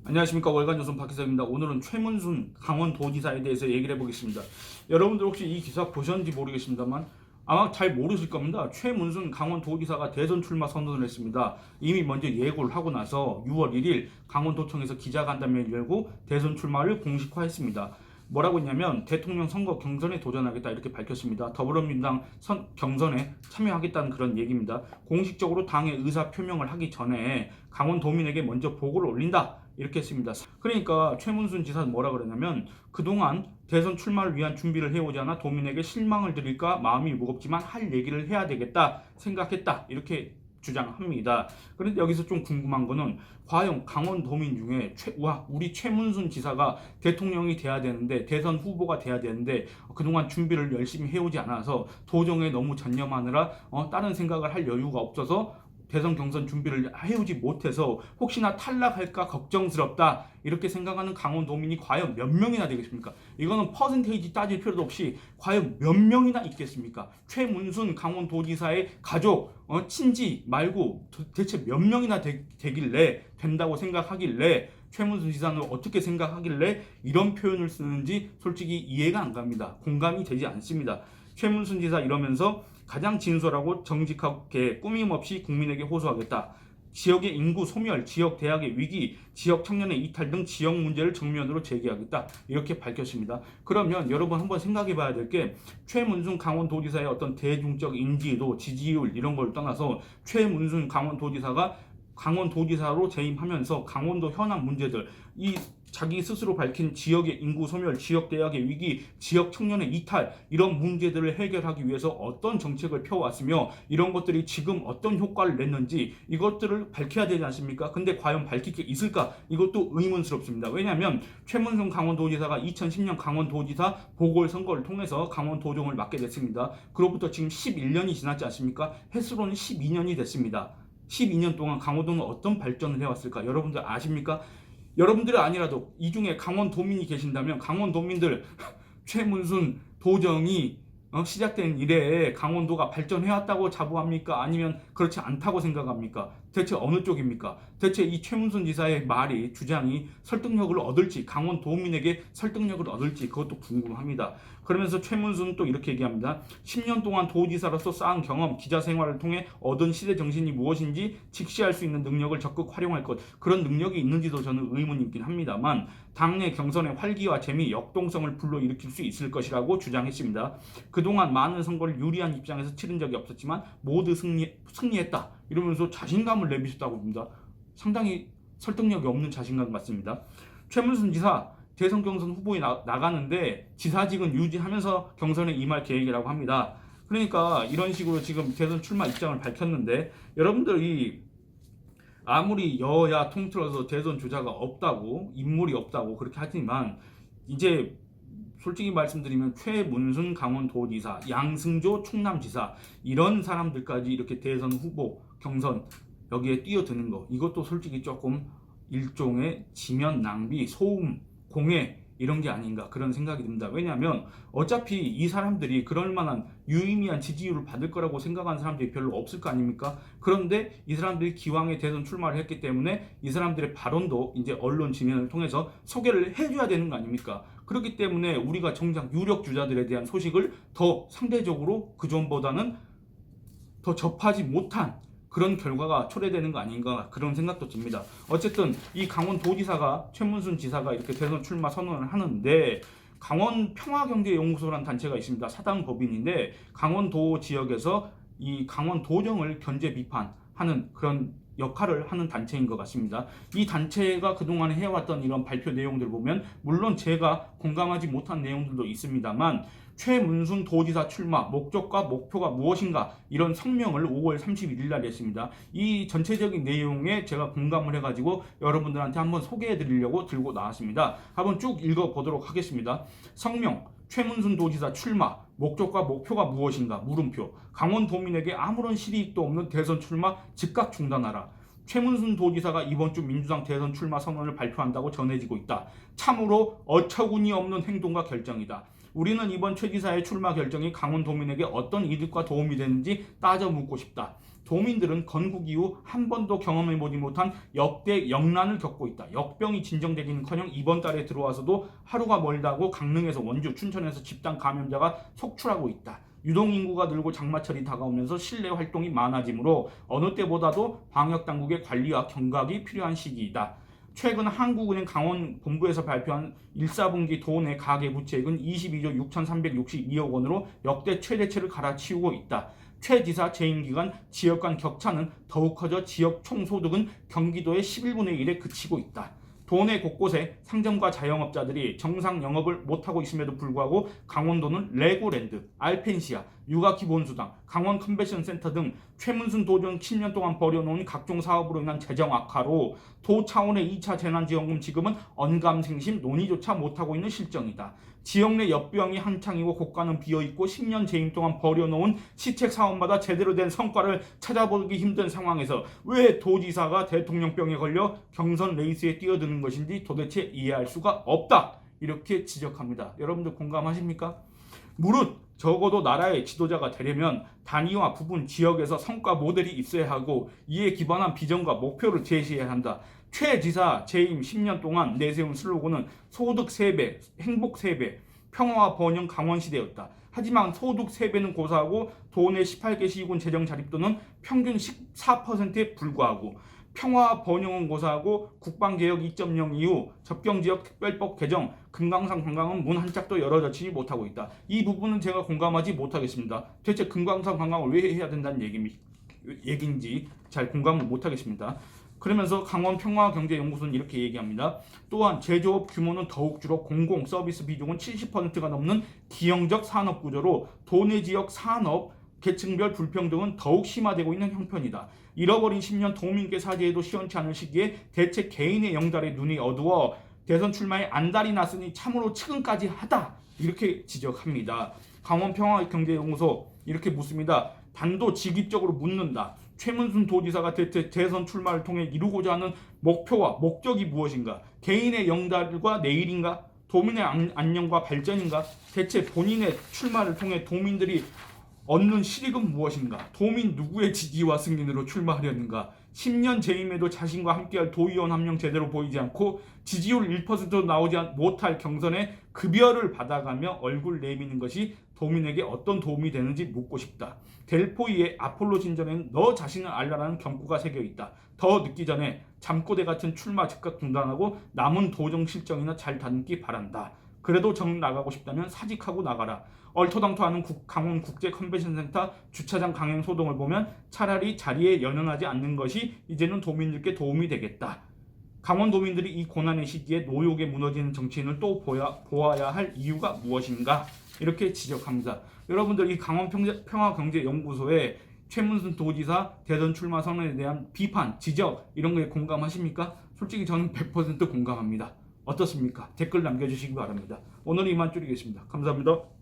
안녕하십니까. 월간조선 박기석입니다. 오늘은 최문순 강원도지사에 대해서 얘기를 해보겠습니다. 여러분들 혹시 이 기사 보셨는지 모르겠습니다만 아마 잘 모르실 겁니다. 최문순 강원도지사가 대선 출마 선언을 했습니다. 이미 먼저 예고를 하고 나서 6월 1일 강원도청에서 기자간담회를 열고 대선 출마를 공식화했습니다. 뭐라고 했냐면 대통령 선거 경선에 도전하겠다 이렇게 밝혔습니다. 더불어민주당 경선에 참여하겠다는 그런 얘기입니다. 공식적으로 당의 의사 표명을 하기 전에 강원도민에게 먼저 보고를 올린다 이렇게 했습니다. 그러니까 최문순 지사는 뭐라 그러냐면 그동안 대선 출마를 위한 준비를 해오지 않아 도민에게 실망을 드릴까 마음이 무겁지만 할 얘기를 해야 되겠다 생각했다 이렇게 주장합니다. 그런데 여기서 좀 궁금한 거는 과연 강원도민 중에 우리 최문순 지사가 대통령이 돼야 되는데 대선 후보가 돼야 되는데 그동안 준비를 열심히 해오지 않아서 도정에 너무 전념하느라 다른 생각을 할 여유가 없어서 대선 경선 준비를 해오지 못해서 혹시나 탈락할까 걱정스럽다 이렇게 생각하는 강원도민이 과연 몇 명이나 되겠습니까? 이거는 퍼센테이지 따질 필요도 없이 과연 몇 명이나 있겠습니까? 최문순 강원도지사의 가족, 친지 말고 대체 몇 명이나 되길래 된다고 생각하길래 최문순 지사는 어떻게 생각하길래 이런 표현을 쓰는지 솔직히 이해가 안 갑니다. 공감이 되지 않습니다. 최문순 지사 이러면서 가장 진솔하고 정직하게 꾸밈없이 국민에게 호소하겠다. 지역의 인구 소멸, 지역 대학의 위기, 지역 청년의 이탈 등 지역 문제를 정면으로 제기하겠다. 이렇게 밝혔습니다. 그러면 여러분 한번 생각해 봐야 될 게 최문순 강원도지사의 어떤 대중적 인지도, 지지율 이런 걸 떠나서 최문순 강원도지사가 강원도지사로 재임하면서 강원도 현안 문제들, 이 자기 스스로 밝힌 지역의 인구 소멸, 지역 대학의 위기, 지역 청년의 이탈 이런 문제들을 해결하기 위해서 어떤 정책을 펴왔으며 이런 것들이 지금 어떤 효과를 냈는지 이것들을 밝혀야 되지 않습니까? 근데 과연 밝힐 게 있을까? 이것도 의문스럽습니다. 왜냐하면 최문순 강원도지사가 2010년 강원도지사 보궐선거를 통해서 강원도정을 맡게 됐습니다. 그로부터 지금 11년이 지났지 않습니까? 횟수로는 12년이 됐습니다. 12년 동안 강원도는 어떤 발전을 해왔을까? 여러분들 아십니까? 여러분들이 아니라도 이 중에 강원도민이 계신다면 강원도민들 최문순 도정이 시작된 이래에 강원도가 발전해왔다고 자부합니까? 아니면 그렇지 않다고 생각합니까? 대체 어느 쪽입니까? 대체 이 최문순 지사의 말이 주장이 설득력을 얻을지 강원도민에게 설득력을 얻을지 그것도 궁금합니다. 그러면서 최문순은 또 이렇게 얘기합니다. 10년 동안 도지사로서 쌓은 경험, 기자 생활을 통해 얻은 시대 정신이 무엇인지 직시할 수 있는 능력을 적극 활용할 것. 그런 능력이 있는지도 저는 의문이 있긴 합니다만 당내 경선의 활기와 재미, 역동성을 불러일으킬 수 있을 것이라고 주장했습니다. 그동안 많은 선거를 유리한 입장에서 치른 적이 없었지만 모두 승리했다. 이러면서 자신감을 내비쳤다고 봅니다. 상당히 설득력이 없는 자신감 같습니다. 최문순 지사 대선 경선 후보에 나가는데 지사직은 유지하면서 경선에 임할 계획이라고 합니다. 그러니까 이런 식으로 지금 대선 출마 입장을 밝혔는데 여러분들이 아무리 여야 통틀어서 대선 주자가 없다고 인물이 없다고 그렇게 하지만 이제 솔직히 말씀드리면 최문순 강원도지사, 양승조 충남지사 이런 사람들까지 이렇게 대선 후보 경선 여기에 뛰어드는 거 이것도 솔직히 조금 일종의 지면 낭비, 소음, 공해 이런 게 아닌가 그런 생각이 듭니다. 왜냐하면 어차피 이 사람들이 그럴 만한 유의미한 지지율을 받을 거라고 생각하는 사람들이 별로 없을 거 아닙니까? 그런데 이 사람들이 기왕에 대선 출마를 했기 때문에 이 사람들의 발언도 이제 언론 지면을 통해서 소개를 해줘야 되는 거 아닙니까? 그렇기 때문에 우리가 정작 유력 주자들에 대한 소식을 더 상대적으로 그전보다는 더 접하지 못한 그런 결과가 초래되는 거 아닌가 그런 생각도 듭니다. 어쨌든 이 강원도지사가 최문순 지사가 이렇게 대선 출마 선언을 하는데 강원 평화경제연구소라는 단체가 있습니다. 사당 법인인데 강원도 지역에서 이 강원도정을 견제 비판하는 그런 역할을 하는 단체인 것 같습니다. 이 단체가 그동안 해왔던 이런 발표 내용들을 보면 물론 제가 공감하지 못한 내용들도 있습니다만 최문순 도지사 출마 목적과 목표가 무엇인가 이런 성명을 5월 31일 날 냈습니다. 이 전체적인 내용에 제가 공감을 해가지고 여러분들한테 한번 소개해 드리려고 들고 나왔습니다. 한번 쭉 읽어보도록 하겠습니다. 성명 최문순 도지사 출마 목적과 목표가 무엇인가 물음표 강원도민에게 아무런 실이익도 없는 대선 출마 즉각 중단하라. 최문순 도지사가 이번 주 민주당 대선 출마 선언을 발표한다고 전해지고 있다. 참으로 어처구니 없는 행동과 결정이다. 우리는 이번 최 지사의 출마 결정이 강원도민에게 어떤 이득과 도움이 되는지 따져 묻고 싶다. 도민들은 건국 이후 한 번도 경험해보지 못한 역대 역난을 겪고 있다. 역병이 진정되기는커녕 이번 달에 들어와서도 하루가 멀다고 강릉에서 원주, 춘천에서 집단 감염자가 속출하고 있다. 유동인구가 늘고 장마철이 다가오면서 실내 활동이 많아지므로 어느 때보다도 방역당국의 관리와 경각이 필요한 시기이다. 최근 한국은행 강원본부에서 발표한 1사분기 도내 가계부채액은 22조 6,362억 원으로 역대 최대치를 갈아치우고 있다. 최 지사 재임 기간 지역 간 격차는 더욱 커져 지역 총소득은 경기도의 11분의 1에 그치고 있다. 도내 곳곳에 상점과 자영업자들이 정상 영업을 못하고 있음에도 불구하고 강원도는 레고랜드, 알펜시아, 육아기본수당, 강원 컨벤션센터 등 최문순 도정 10년 동안 벌여놓은 각종 사업으로 인한 재정 악화로 도 차원의 2차 재난지원금 지급은 언감생심 논의조차 못하고 있는 실정이다. 지역 내 엽병이 한창이고 곳간은 비어있고 10년 재임 동안 벌여놓은 시책 사업마다 제대로 된 성과를 찾아보기 힘든 상황에서 왜 도지사가 대통령병에 걸려 경선 레이스에 뛰어드는 것인지 도대체 이해할 수가 없다. 이렇게 지적합니다. 여러분들 공감하십니까? 무릇 적어도 나라의 지도자가 되려면 단위와 부분 지역에서 성과 모델이 있어야 하고 이에 기반한 비전과 목표를 제시해야 한다. 최 지사 재임 10년 동안 내세운 슬로건은 소득 3배, 행복 3배, 평화와 번영 강원시대였다. 하지만 소득 3배는 고사하고 도내 18개 시군 재정 자립도는 평균 14%에 불과하고 평화와 번영은 고사하고 국방개혁 2.0 이후 접경지역 특별법 개정, 금강산 관광은 문 한 짝도 열어젖히지 못하고 있다. 이 부분은 제가 공감하지 못하겠습니다. 대체 금강산 관광을 왜 해야 된다는 얘기인지 잘 공감을 못하겠습니다. 그러면서 강원평화경제연구소는 이렇게 얘기합니다. 또한 제조업 규모는 더욱 줄어 공공 서비스 비중은 70%가 넘는 기형적 산업 구조로 도내 지역 산업 계층별 불평등은 더욱 심화되고 있는 형편이다. 잃어버린 10년 도민께 사죄해도 시원치 않은 시기에 대체 개인의 영달에 눈이 어두워 대선 출마에 안달이 났으니 참으로 측은까지 하다. 이렇게 지적합니다. 강원평화경제연구소 이렇게 묻습니다. 단도직입적으로 묻는다. 최문순 도지사가 대선 출마를 통해 이루고자 하는 목표와 목적이 무엇인가? 개인의 영달과 내일인가? 도민의 안녕과 발전인가? 대체 본인의 출마를 통해 도민들이 얻는 실익은 무엇인가? 도민 누구의 지지와 승인으로 출마하려는가? 10년 재임에도 자신과 함께할 도의원 한 명 제대로 보이지 않고 지지율 1%도 나오지 못할 경선에 급여를 받아가며 얼굴 내미는 것이 도민에게 어떤 도움이 되는지 묻고 싶다. 델포이의 아폴로 진전에는 너 자신을 알라라는 경고가 새겨있다. 더 늦기 전에 잠꼬대 같은 출마 즉각 중단하고 남은 도정 실정이나 잘 다듬기 바란다. 그래도 정 나가고 싶다면 사직하고 나가라. 얼토당토하는 강원 국제 컨벤션센터 주차장 강행 소동을 보면 차라리 자리에 연연하지 않는 것이 이제는 도민들께 도움이 되겠다. 강원 도민들이 이 고난의 시기에 노욕에 무너지는 정치인을 또 보아야 할 이유가 무엇인가? 이렇게 지적합니다. 여러분들 이 강원평화경제연구소의 최문순 도지사 대선 출마 선언에 대한 비판, 지적 이런 거에 공감하십니까? 솔직히 저는 100% 공감합니다. 어떻습니까? 댓글 남겨주시기 바랍니다. 오늘은 이만 줄이겠습니다. 감사합니다.